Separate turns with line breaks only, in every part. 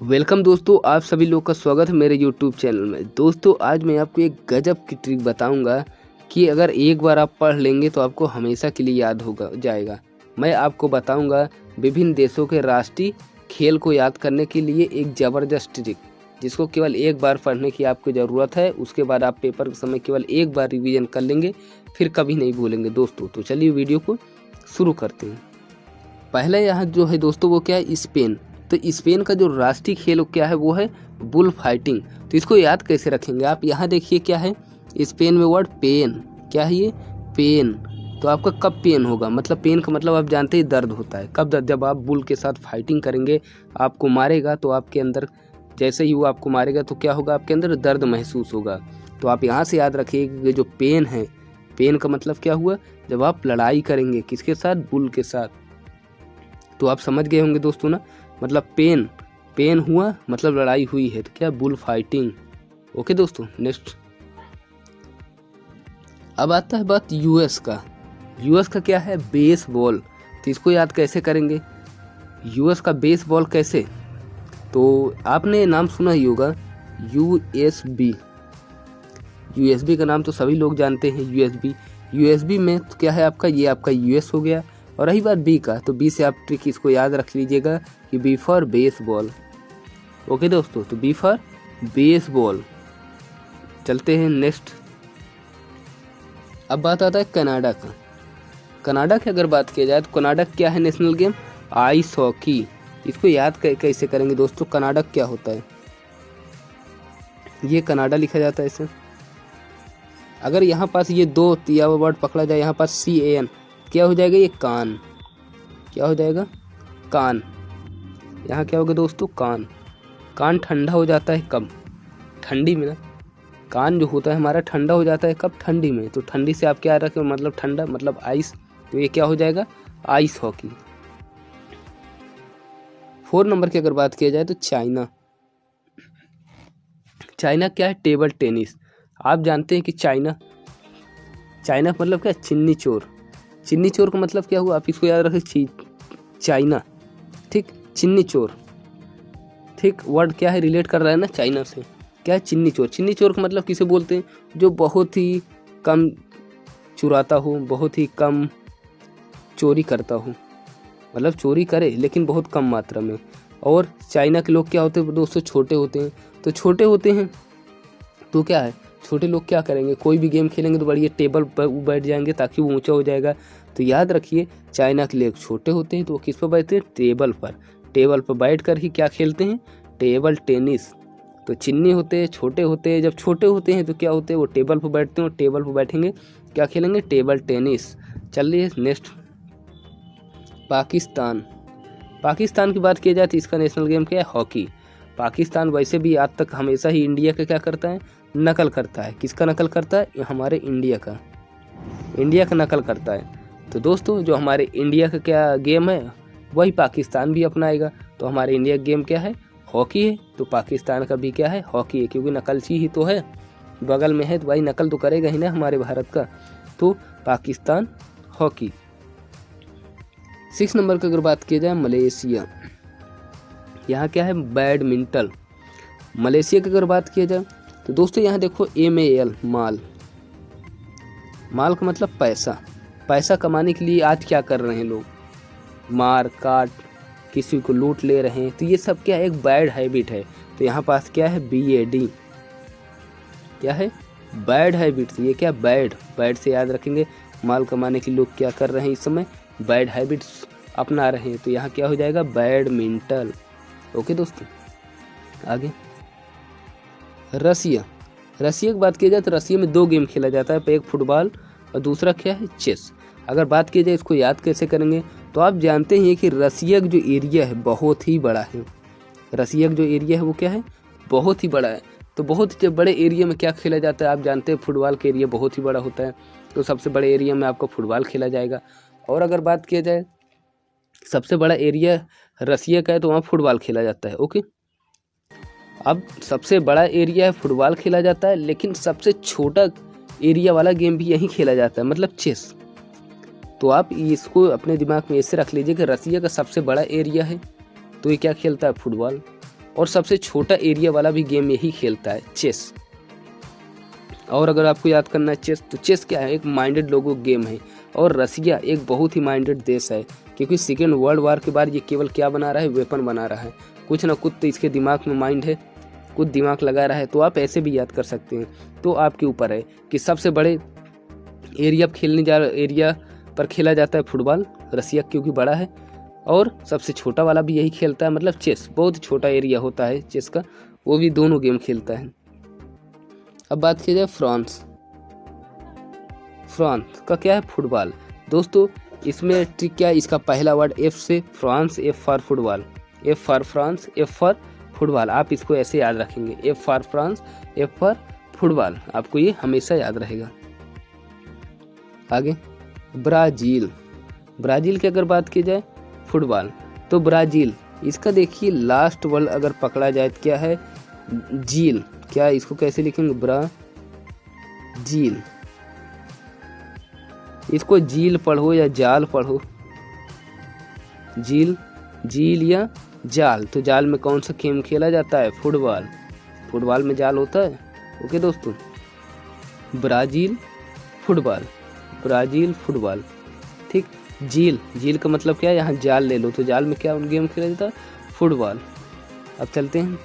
Welcome दोस्तों, आप सभी लोग का स्वागत है मेरे यूट्यूब चैनल में। दोस्तों आज मैं आपको एक गजब की ट्रिक बताऊंगा कि अगर एक बार आप पढ़ लेंगे तो आपको हमेशा के लिए याद होगा जाएगा। मैं आपको बताऊंगा विभिन्न देशों के राष्ट्रीय खेल को याद करने के लिए एक ज़बरदस्त ट्रिक, जिसको केवल एक बार पढ़ने की आपको ज़रूरत है। उसके बाद आप पेपर के समय केवल एक बार रिविज़न कर लेंगे, फिर कभी नहीं भूलेंगे दोस्तों। तो चलिए वीडियो को शुरू करते हैं। पहले यहाँ जो है दोस्तों वो क्या है, स्पेन। तो स्पेन का जो राष्ट्रीय खेल क्या है वो है बुल फाइटिंग। तो इसको याद कैसे रखेंगे, आप यहाँ देखिए क्या है स्पेन में वर्ड पेन। क्या है ये, पेन। तो आपका कब पेन होगा, मतलब पेन का मतलब आप जानते हैं दर्द होता है। कब दर्द, जब आप बुल के साथ फाइटिंग करेंगे, आपको मारेगा तो आपके अंदर, जैसे ही वो आपको मारेगा तो क्या होगा, आपके अंदर दर्द महसूस होगा। तो आप यहाँ से याद रखिए कि जो पेन है, पेन का मतलब क्या हुआ, जब आप लड़ाई करेंगे किसके साथ, बुल के साथ। तो आप समझ गए होंगे दोस्तों ना, मतलब पेन, पेन हुआ मतलब लड़ाई हुई है, तो क्या, बुल फाइटिंग। ओके दोस्तों, नेक्स्ट। अब आता है बात यूएस का। यूएस का क्या है, बेसबॉल। तो इसको याद कैसे करेंगे, यूएस का बेसबॉल कैसे। तो आपने नाम सुना ही होगा यूएसबी। यूएसबी का नाम तो सभी लोग जानते हैं, यूएसबी। यूएसबी में तो क्या है आपका, ये आपका यूएस हो गया। और रही बात बी का, तो बी से आप ट्रिक इसको याद रख लीजिएगा कि बी फॉर बेसबॉल। ओके दोस्तों, तो बी फॉर बेसबॉल। चलते हैं नेक्स्ट। अब बात आता है कनाडा का। कनाडा की अगर बात किया जाए तो कनाडा क्या है नेशनल गेम, आइस हॉकी। इसको याद कैसे करेंगे दोस्तों, कनाडा क्या होता है, ये कनाडा लिखा जाता है इसे। अगर यहाँ पास ये दो या वर्ड पकड़ा जाए, यहाँ पास CAN, क्या हो जाएगा, ये कान। क्या हो जाएगा, कान। यहाँ क्या होगा दोस्तों, कान। कान ठंडा हो जाता है कब, ठंडी में ना। कान जो होता है हमारा ठंडा हो जाता है कब, ठंडी में। तो ठंडी से आप क्या रखें, मतलब ठंडा, मतलब आइस। तो ये क्या हो जाएगा, आइस हॉकी। 4 नंबर की अगर बात किया जाए तो चाइना। चाइना क्या है, टेबल टेनिस। आप जानते हैं कि चाइना, चाइना का मतलब क्या, चिन्नी चोर। चिन्नी चोर का मतलब क्या हुआ, आप इसको याद रखें, चाइना, ठीक, चिन्नी चोर। ठीक, वर्ड क्या है, रिलेट कर रहा है ना चाइना से। क्या है, चिन्नी चोर। चिन्नी चोर का मतलब किसे बोलते हैं, जो बहुत ही कम चुराता हो, बहुत ही कम चोरी करता हो, मतलब चोरी करे लेकिन बहुत कम मात्रा में। और चाइना के लोग क्या होते हैं दोस्तों, छोटे होते हैं। तो छोटे होते हैं तो क्या है, छोटे लोग क्या करेंगे, कोई भी गेम खेलेंगे तो बढ़िया टेबल पर बैठ जाएंगे ताकि वो ऊंचा हो जाएगा। तो याद रखिए, चाइना के लोग छोटे होते हैं तो वो किस पर बैठते हैं, टेबल पर। टेबल पर बैठ कर ही क्या खेलते हैं, टेबल टेनिस। तो चिन्नी होते हैं, छोटे होते हैं। जब छोटे होते हैं तो क्या होते हैं, वो टेबल पर बैठते हैं, और टेबल पर बैठेंगे क्या खेलेंगे, टेबल टेनिस। चलिए नेक्स्ट, पाकिस्तान। पाकिस्तान की बात की जाए तो इसका नेशनल गेम क्या है, हॉकी। पाकिस्तान वैसे भी आज तक हमेशा ही इंडिया का क्या करता है, नकल करता है। किसका नकल करता है, हमारे इंडिया का, इंडिया का नकल करता है। तो दोस्तों जो हमारे इंडिया का क्या गेम है, वही पाकिस्तान भी अपनाएगा। तो हमारे इंडिया का गेम क्या है, हॉकी है। तो पाकिस्तान का भी क्या है, हॉकी है, क्योंकि नकलची ही तो है, बगल में है तो भाई नकल तो करेगा ही ना हमारे भारत का। तो पाकिस्तान हॉकी। 6 नंबर की अगर बात की जाए, मलेशिया। यहाँ क्या है, बैडमिंटन। मलेशिया की अगर बात किया जाए तो दोस्तों यहाँ देखो, MAL, माल। माल का मतलब पैसा। पैसा कमाने के लिए आज क्या कर रहे हैं लोग, मार काट, किसी को लूट ले रहे हैं। तो ये सब क्या है, एक बैड हैबिट है। तो यहाँ पास क्या है, BAD। क्या है, बैड हैबिट। ये क्या, बैड, बैड से याद रखेंगे, माल कमाने के लोग क्या कर रहे हैं इस समय, बैड हैबिट्स अपना रहे हैं। तो यहाँ क्या हो जाएगा, बैडमिंटन। ओके दोस्तों, आगे रसिया। रसिया की बात की जाए तो रसिया में 2 गेम खेला जाता है, एक फुटबॉल और दूसरा क्या है, चेस। अगर बात की जाए इसको याद कैसे करेंगे, तो आप जानते हैं कि रसिया का जो एरिया है बहुत ही बड़ा है। रसिया का जो एरिया है वो क्या है, बहुत ही बड़ा है। तो बहुत ही बड़े एरिया में क्या खेला जाता है, आप जानते हैं फुटबॉल का एरिया बहुत ही बड़ा होता है। तो सबसे बड़े एरिया में आपका फुटबॉल खेला जाएगा। और अगर बात किया जाए सबसे बड़ा एरिया रसिया का है तो वहाँ फुटबॉल खेला जाता है। ओके, अब सबसे बड़ा एरिया है, फुटबॉल खेला जाता है, लेकिन सबसे छोटा एरिया वाला गेम भी यहीं खेला जाता है, मतलब चेस। तो आप इसको अपने दिमाग में ऐसे रख लीजिए कि रसिया का सबसे बड़ा एरिया है तो ये क्या खेलता है, फुटबॉल। और सबसे छोटा एरिया वाला भी गेम यही खेलता है, चेस। और अगर आपको याद करना है चेस, तो चेस क्या है, एक माइंडेड लोगों गेम है। और रसिया एक बहुत ही माइंडेड देश है, क्योंकि सेकेंड वर्ल्ड वार के बाद ये केवल क्या बना रहा है, वेपन बना रहा है। कुछ ना कुछ तो इसके दिमाग में माइंड है, कुछ दिमाग लगा रहा है। तो आप ऐसे भी याद कर सकते हैं। तो आपके ऊपर है कि सबसे बड़े एरिया पर खेला जाता है फुटबॉल, रसिया क्योंकि बड़ा है। और सबसे छोटा वाला भी यही खेलता है, मतलब चेस। बहुत छोटा एरिया होता है चेस का, वो भी दोनों गेम खेलता है। अब बात की जाए फ्रांस। फ्रांस का क्या है, फुटबॉल। दोस्तों इसमें ट्रिक क्या है, इसका पहला वर्ड एफ से, France, F for football, F for France, F for football. आप इसको ऐसे याद रखेंगे, F for France, F for football, आपको ये हमेशा याद रहेगा। आगे ब्राजील। ब्राजील की अगर बात की जाए फुटबॉल, तो ब्राजील, इसका देखिए लास्ट वर्ड अगर पकड़ा जाए तो क्या है, जील। क्या इसको कैसे लिखेंगे, ब्राजील। इसको जील पढ़ो या जाल पढ़ो, जील, जील या जाल। तो जाल में कौन सा गेम खेला जाता है, फुटबॉल। फुटबॉल में जाल होता है। ओके दोस्तों, ब्राजील फुटबॉल, ब्राजील फुटबॉल, ठीक। जील, जील का मतलब क्या है, यहाँ जाल ले लो, तो जाल में क्या गेम खेला जाता है, फुटबॉल। अब चलते हैं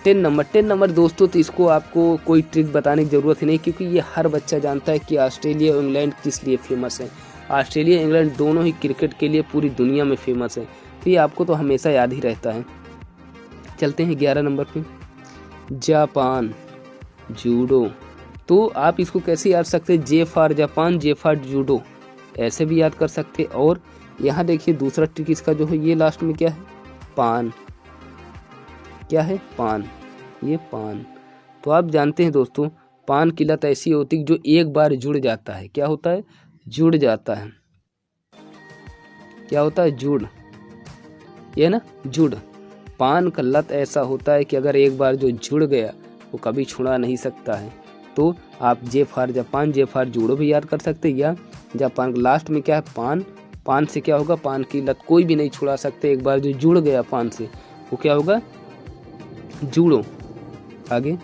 10 नंबर। 10 नंबर दोस्तों, तो इसको आपको कोई ट्रिक बताने की ज़रूरत ही नहीं, क्योंकि ये हर बच्चा जानता है कि ऑस्ट्रेलिया और इंग्लैंड किस लिए फेमस है। ऑस्ट्रेलिया इंग्लैंड दोनों ही क्रिकेट के लिए पूरी दुनिया में फेमस है, तो ये आपको तो हमेशा याद ही रहता है। चलते हैं 11 नंबर पे, जापान जूडो। तो आप इसको कैसे याद सकते हैं, J for Japan, J for judo, ऐसे भी याद कर सकते। और यहाँ देखिए दूसरा ट्रिक इसका जो है, ये लास्ट में क्या है, पान। क्या है, पान, ये पान। तो आप जानते हैं दोस्तों, पान की लत ऐसी होती है जो एक बार जुड़ जाता है, क्या होता है, जुड़ जाता है। क्या होता है, जुड़, ये ना, जुड़। पान का लत ऐसा होता है कि अगर एक बार जो जुड़ गया वो कभी छुड़ा नहीं सकता है। तो आप J for Japan, J for judo भी याद कर सकते हैं, या जापान लास्ट में क्या है, पान। पान से क्या होगा, पान की लत कोई भी नहीं छुड़ा सकते, एक बार जो जुड़ गया पान से वो क्या होगा, जूडो। आगे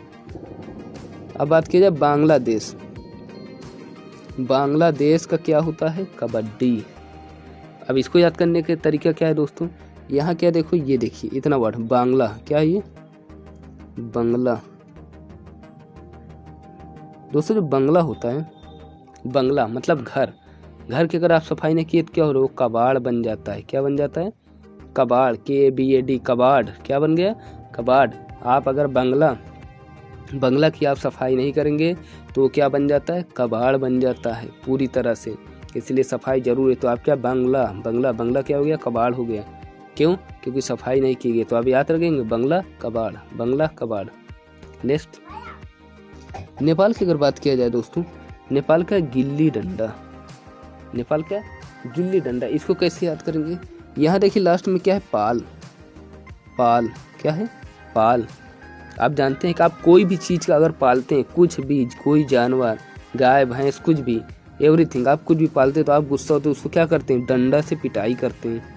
अब बात की जाए बांग्लादेश। बांग्लादेश का क्या होता है, कबड्डी। अब इसको याद करने का तरीका क्या है दोस्तों, यहाँ क्या देखो, ये देखिए इतना वर्ड बांग्ला, क्या है ये, बंगला। दोस्तों जो बंगला होता है, बंगला मतलब घर। घर की अगर आप सफाई नहीं किए तो क्या हो रहा है, वो कबाड़ बन जाता है। क्या बन जाता है, कबाड़, KABAD, कबाड़। क्या बन गया, कबाड़। आप अगर बंगला की आप सफाई नहीं करेंगे तो क्या बन जाता है, कबाड़ बन जाता है पूरी तरह से। इसलिए सफाई जरूर है। तो आप क्या, बंगला क्या हो गया, कबाड़ हो गया। क्यों, क्योंकि सफाई नहीं की गई। तो आप याद रखेंगे, बंगला कबाड़, बंगला कबाड़। नेक्स्ट नेपाल की अगर बात किया जाए दोस्तों, नेपाल का गिल्ली डंडा। नेपाल का गिल्ली डंडा, इसको कैसे याद करेंगे, यहाँ देखिए लास्ट में क्या है, पाल। पाल क्या है, पाल। आप जानते हैं कि आप कोई भी चीज़ का अगर पालते हैं, कुछ भी, कोई जानवर, गाय भैंस, कुछ भी, एवरीथिंग, आप कुछ भी पालते हैं तो आप गुस्सा होते हैं, उसको क्या करते हैं, डंडा से पिटाई करते हैं।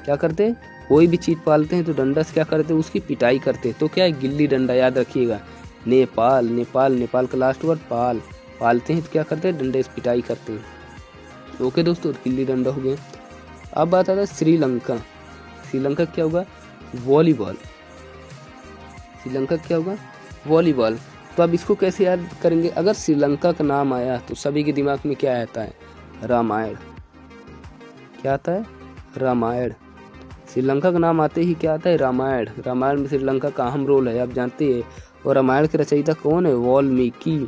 क्या करते हैं, कोई भी चीज़ पालते हैं तो डंडा से क्या करते हैं, उसकी पिटाई करते हैं। तो क्या है, गिल्ली डंडा, याद रखिएगा। नेपाल, नेपाल, नेपाल का लास्ट वर्ड पाल। पालते हैं तो क्या करते हैं, डंडे से पिटाई करते हैं। ओके दोस्तों, गिल्ली डंडा हो गया। अब बात आता है श्रीलंका। श्रीलंका क्या होगा, वॉलीबॉल। श्रीलंका क्या होगा, वॉलीबॉल। तो अब इसको कैसे याद करेंगे, अगर श्रीलंका का नाम आया तो सभी के दिमाग में क्या आता है, रामायण। क्या आता है, रामायण। श्रीलंका का नाम आते ही क्या आता है, रामायण। रामायण में श्रीलंका का अहम रोल है, आप जानते हैं। और रामायण के रचयिता कौन है, वाल्मीकि।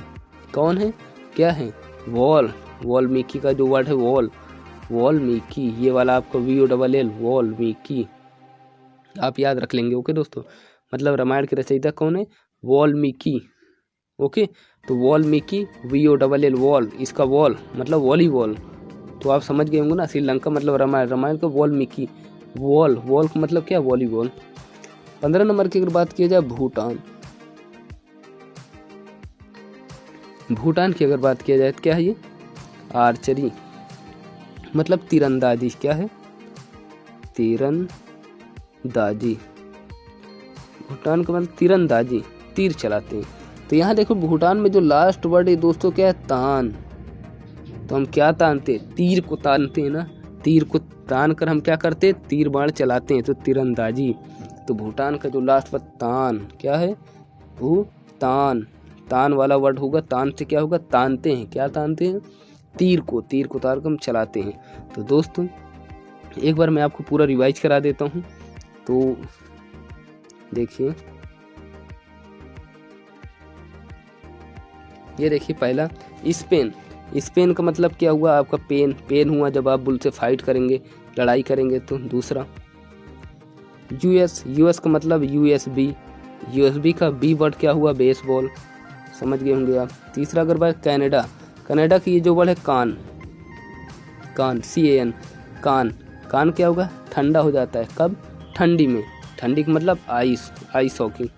कौन है, क्या है, वाल्मीकि का जो वर्ड है वाल्मीकि, ये वाला आपको VOLL, वाल्मीकि, आप याद रख लेंगे। ओके दोस्तों, मतलब रामायण के रचयिता कौन है, वाल्मीकि। ओके, तो वाल्मीकि, VOLL, वॉल, इसका वॉल मतलब वॉलीबॉल। तो आप समझ गए होंगे ना, श्रीलंका मतलब रामायण, रामायण का वाल्मीकि, वॉल का मतलब क्या, वॉलीबॉल। 15 नंबर की अगर बात की जाए भूटान। भूटान की अगर बात किया जाए तो क्या है ये, आर्चरी मतलब तीरंदाजी। क्या है, तीरंदाजी। भूटान का मतलब तीरंदाजी, तीर चलाते हैं। तो यहाँ देखो भूटान में जो लास्ट वर्ड है दोस्तों क्या है, तान। तो हम क्या तानते हैं, तीर को तानते हैं ना, तीर को तान कर हम क्या करते हैं, तीर बाण चलाते हैं, तो तीरंदाजी। तो भूटान का जो लास्ट वर्ड तान क्या है, भूटान, तान वाला वर्ड होगा, तान से क्या होगा, तानते हैं, क्या तानते हैं, तीर को तार कर हम चलाते हैं। तो दोस्तों एक बार मैं आपको पूरा रिवाइज करा देता हूँ। तो देखिए, ये देखिए पहला स्पेन, स्पेन का मतलब क्या हुआ आपका पेन, पेन हुआ जब आप बुल से फाइट करेंगे, लड़ाई करेंगे। तो दूसरा यूएस, यूएस का मतलब यूएसबी, यूएसबी का बी वर्ड क्या हुआ, बेसबॉल, समझ गए होंगे आप। तीसरा अगर बात कनाडा, कनाडा की ये जो वर्ड है कान, कान CAN, कान, कान क्या होगा, ठंडा हो जाता है, कब, ठंडी में, ठंडी का मतलब आइस, आइस हॉकी।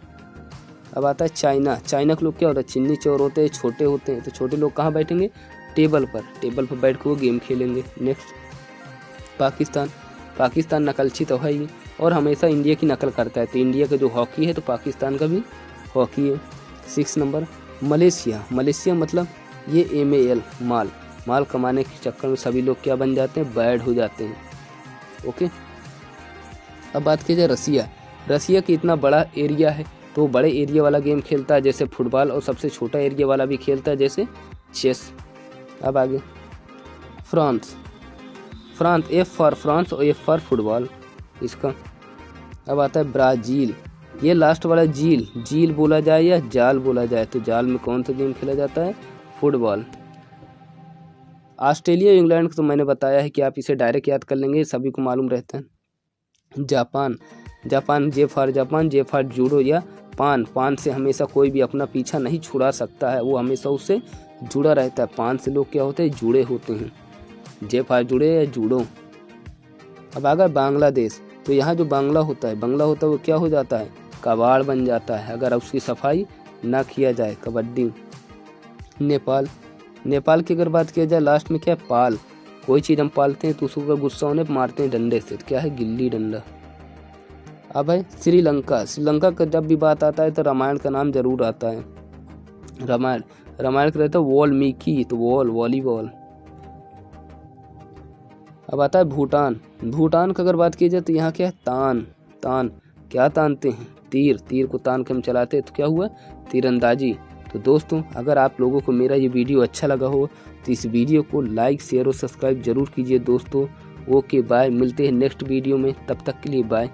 अब आता है चाइना, चाइना के लोग क्या होता है, चिन्नी चोर होते हैं, छोटे होते हैं। तो छोटे लोग कहाँ बैठेंगे, टेबल पर, टेबल पर बैठ कर वो गेम खेलेंगे। नेक्स्ट पाकिस्तान, पाकिस्तान नकलची तो है ही और हमेशा इंडिया की नकल करता है। तो इंडिया का जो हॉकी है तो पाकिस्तान का भी हॉकी है। 6 नंबर मलेशिया, मलेशिया मतलब ये MAL, माल, माल कमाने के चक्कर में सभी लोग क्या बन जाते हैं, बैड हो जाते हैं। ओके, अब बात की जाए रसिया, रसिया की इतना बड़ा एरिया है तो बड़े एरिया वाला गेम खेलता है जैसे फुटबॉल, और सबसे छोटा एरिया वाला भी खेलता है जैसे चेस। अब आगे France, France F for France और F फॉर फुटबॉल इसका। अब आता है ब्राज़ील, ये लास्ट वाला झील, झील बोला जाए या जाल बोला जाए, तो जाल में कौन सा गेम खेला जाता है, फुटबॉल। ऑस्ट्रेलिया इंग्लैंड को तो मैंने बताया है कि आप इसे डायरेक्ट याद कर लेंगे, सभी को मालूम रहता है। Japan, Japan J for Japan, J for judo या पान, पान से हमेशा कोई भी अपना पीछा नहीं छुड़ा सकता है, वो हमेशा उससे जुड़ा रहता है। पान से लोग क्या होते हैं, जुड़े होते हैं, J फॉर जुड़े या जूडो। अब आ गया बांग्लादेश, तो यहाँ जो बांग्ला होता है, बांग्ला होता है वो क्या हो जाता है, कबाड़ बन जाता है अगर उसकी सफाई ना किया जाए, कबड्डी। नेपाल, नेपाल की अगर बात किया जाए लास्ट में क्या है, पाल, कोई चीज़ हम पालते हैं तो उसको गुस्सा होने पर मारते हैं डंडे से, क्या है, गिल्ली डंडा। अब है श्रीलंका, श्रीलंका का जब भी बात आता है तो रामायण का नाम जरूर आता है, रामायण, रामायण का रहता है वाल्मीकि, तो वॉल, वॉलीबॉल। अब आता है भूटान, भूटान का अगर बात की जाए तो यहाँ क्या है, तान, तान, क्या तानते हैं, तीर, तीर को तान के हम चलाते हैं, तो क्या हुआ, तीरंदाजी। तो दोस्तों अगर आप लोगों को मेरा ये वीडियो अच्छा लगा हो तो इस वीडियो को लाइक, शेयर और सब्सक्राइब जरूर कीजिए दोस्तों। ओके बाय, मिलते हैं नेक्स्ट वीडियो में, तब तक के लिए बाय।